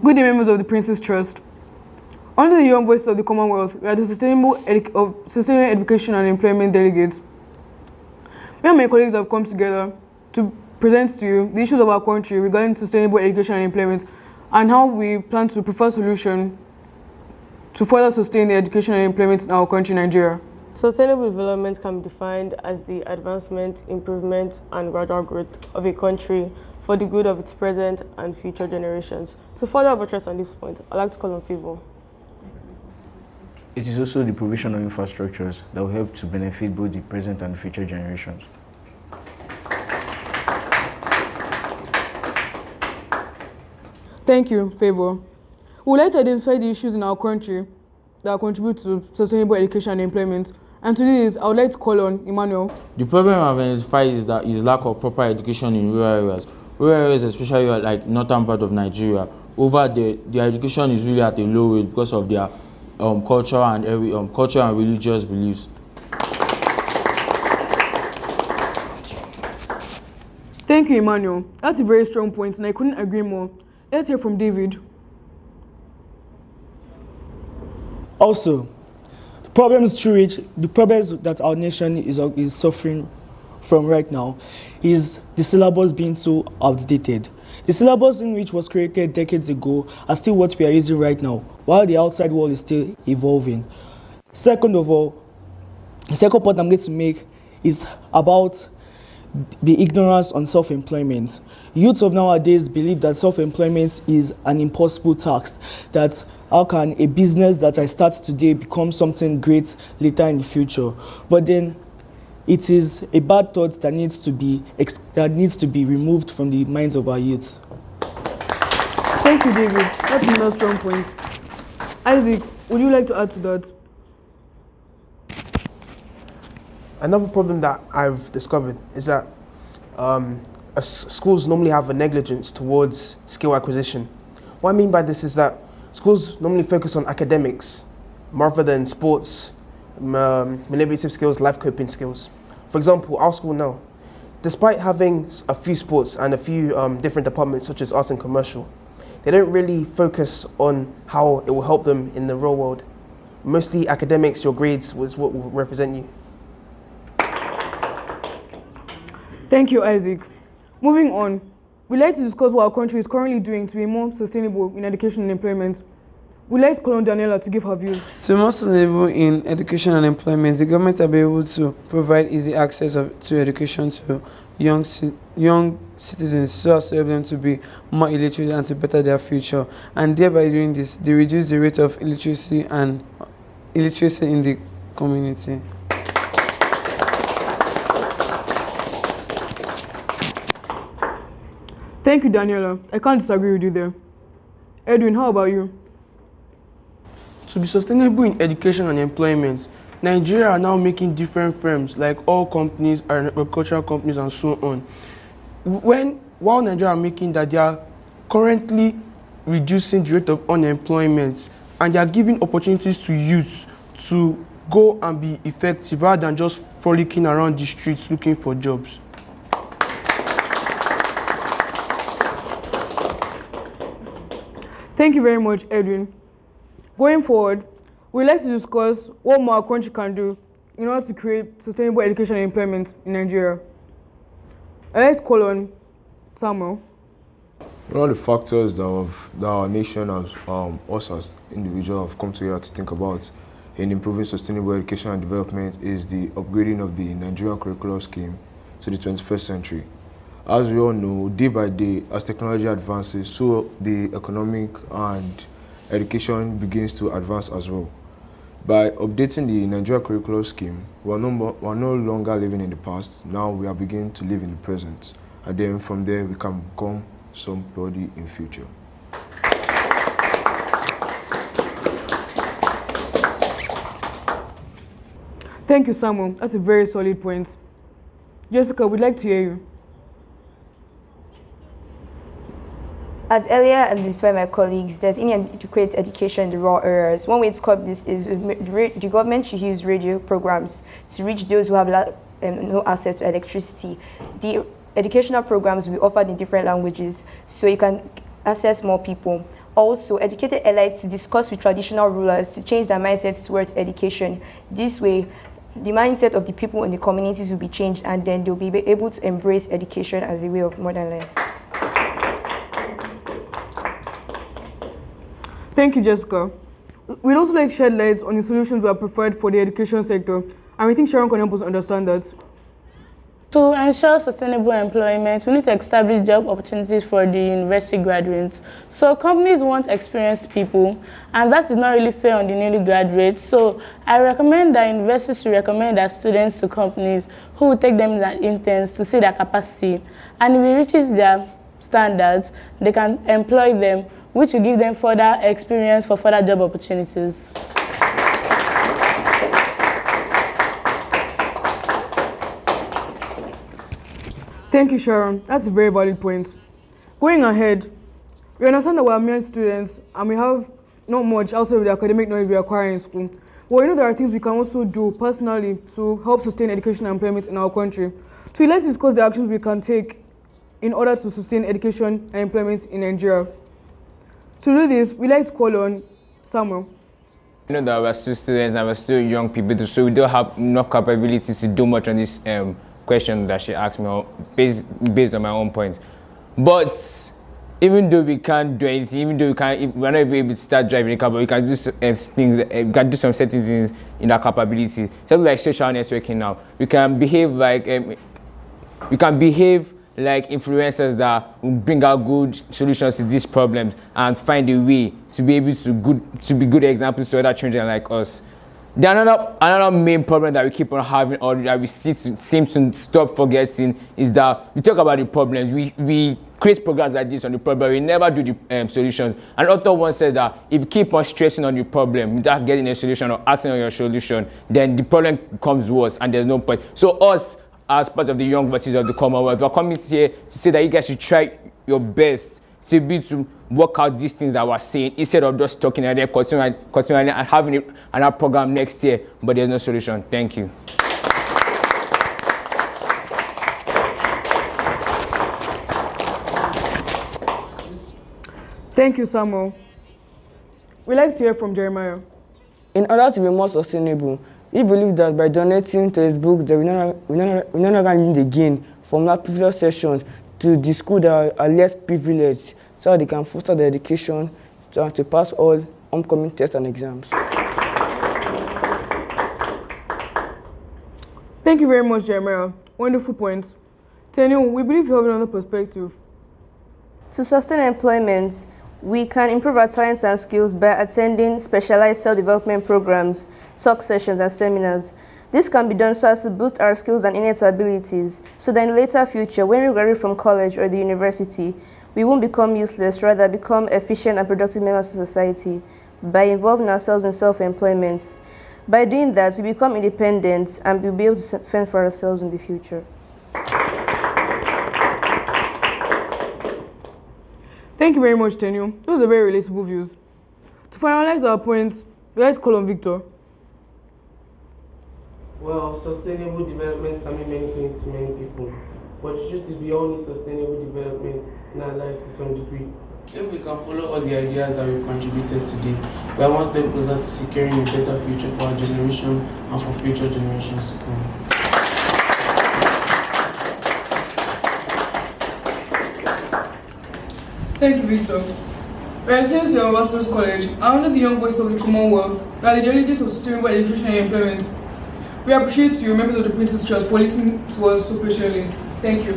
Good day, members of the Prince's Trust. Under the young voice of the Commonwealth, we are the Sustainable Education and Employment Delegates. Me and my colleagues have come together to present to you the issues of our country regarding sustainable education and employment and how we plan to prefer solution to further sustain the education and employment in our country, Nigeria. Sustainable development can be defined as the advancement, improvement, and gradual growth of a country for the good of its present and future generations. To further buttress on this point, I'd like to call on Favor. It is also the provision of infrastructures that will help to benefit both the present and future generations. Thank you, Favor. We would like to identify the issues in our country that contribute to sustainable education and employment. And to this, I would like to call on Emmanuel. The problem I've identified is lack of proper education in rural areas. Rural areas, especially like northern part of Nigeria, over there, their education is really at a low rate because of their culture and religious beliefs. Thank you, Emmanuel. That's a very strong point, and I couldn't agree more. Let's hear from David. Also, the problems that our nation is suffering from right now is the syllabus being so outdated. The syllabus in which was created decades ago are still what we are using right now, while the outside world is still evolving. Second of all, the second point I'm going to make is about the ignorance on self-employment. Youth of nowadays believe that self-employment is an impossible task, that how can a business that I start today become something great later in the future? But then it is a bad thought that needs to be removed from the minds of our youth. Thank you, David. That's another strong point. Isaac, would you like to add to that? Another problem that I've discovered is that schools normally have a negligence towards skill acquisition. What I mean by this is that schools normally focus on academics rather than sports, manipulative skills, life coping skills. For example, our school now, despite having a few sports and a few different departments such as arts and commercial, they don't really focus on how it will help them in the real world. Mostly academics, your grades was what will represent you. Thank you, Isaac. Moving on, we'd like to discuss what our country is currently doing to be more sustainable in education and employment. We'd like to call on Daniela to give her views. To be more sustainable in education and employment, the government will be able to provide easy access to education to young citizens so as to help them to be more illiterate and to better their future. And thereby doing this, they reduce the rate of illiteracy in the community. Thank you, Daniela. I can't disagree with you there. Edwin, how about you? To be sustainable in education and employment, Nigeria are now making different firms like oil companies, agricultural companies, and so on. While Nigeria are making that, they are currently reducing the rate of unemployment, and they are giving opportunities to youth to go and be effective rather than just frolicking around the streets looking for jobs. Thank you very much, Edwin. Going forward, we'd like to discuss what more our country can do in order to create sustainable education and employment in Nigeria. Let's call on Samuel. One of the factors that our nation has, us as individuals have come together to think about in improving sustainable education and development is the upgrading of the Nigerian curriculum scheme to the 21st century. As we all know, day by day, as technology advances, so the economic and education begins to advance as well. By updating the Nigerian curriculum scheme, we're no longer living in the past. Now we are beginning to live in the present. And then from there, we can become somebody in future. Thank you, Samuel. That's a very solid point. Jessica, we'd like to hear you. As earlier identified by my colleagues, there's inadequate education in the rural areas. One way to curb this is the government should use radio programs to reach those who have no access to electricity. The educational programs will be offered in different languages, so you can access more people. Also, educated elites to discuss with traditional rulers to change their mindset towards education. This way, the mindset of the people in the communities will be changed, and then they'll be able to embrace education as a way of modern life. Thank you, Jessica. We'd also like to shed light on the solutions we have preferred for the education sector, and we think Sharon can help us understand that. To ensure sustainable employment, we need to establish job opportunities for the university graduates. So companies want experienced people, and that is not really fair on the newly graduates. So I recommend that universities should recommend their students to companies who will take them as interns to see their capacity. And if it reaches their standards, they can employ them, which will give them further experience for further job opportunities. Thank you, Sharon. That's a very valid point. Going ahead, we understand that we are mere students and we have not much outside of the academic knowledge we acquire in school. But we know there are things we can also do personally to help sustain education and employment in our country. So let's discuss the actions we can take in order to sustain education and employment in Nigeria. To do this, we like to call on Samuel. You know that we're still students and we're still young people, so we don't have enough capabilities to do much on this question that she asked me based on my own point. But even though we can't do anything, even though we're not even able to start driving a car, but we can do things. We can do some certain things in our capabilities. Something like social networking now. We can behave like influencers that will bring out good solutions to these problems and find a way to be able to be good examples to other children like us. The another main problem that we keep on having, or that we seem to stop forgetting, is that we talk about the problems. We create programs like this on the problem. We never do the solutions. And author once said that if you keep on stressing on the problem without getting a solution or acting on your solution, then the problem becomes worse and there's no point. So us, as part of the young voices of the Commonwealth, we're coming here to say that you guys should try your best to be to work out these things that we're saying instead of just talking and then continuing and having another program next year, but there's no solution. Thank you. Thank you, Samuel. We'd like to hear from Jeremiah. In order to be more sustainable, we believe that by donating textbooks, that we're not going to gain from that previous sessions to the schools that are less privileged, so that they can foster their education to pass all upcoming tests and exams. Thank you very much, Jeremiah. Wonderful points. Tenio, we believe you have another perspective. To sustain employment, we can improve our talents and skills by attending specialized self-development programs, talk sessions, and seminars. This can be done so as to boost our skills and innate abilities, so that in the later future, when we graduate from college or the university, we won't become useless, rather become efficient and productive members of society by involving ourselves in self-employment. By doing that, we become independent and we'll be able to fend for ourselves in the future. Thank you very much, Tenio. Those are very relatable views. To finalize our points, let's call on Victor. Well, sustainable development can mean many things to many people, but the truth is we all need sustainable development in our life to some degree. If we can follow all the ideas that we contributed today, we are one step closer to securing a better future for our generation and for future generations to come. Thank you, Victor. We are sent to Ambassador's College, and under the young voice of the Commonwealth, we are the delegates of sustainable education and employment. We appreciate you, members of the Princess Trust, for listening to us so patiently. Thank you.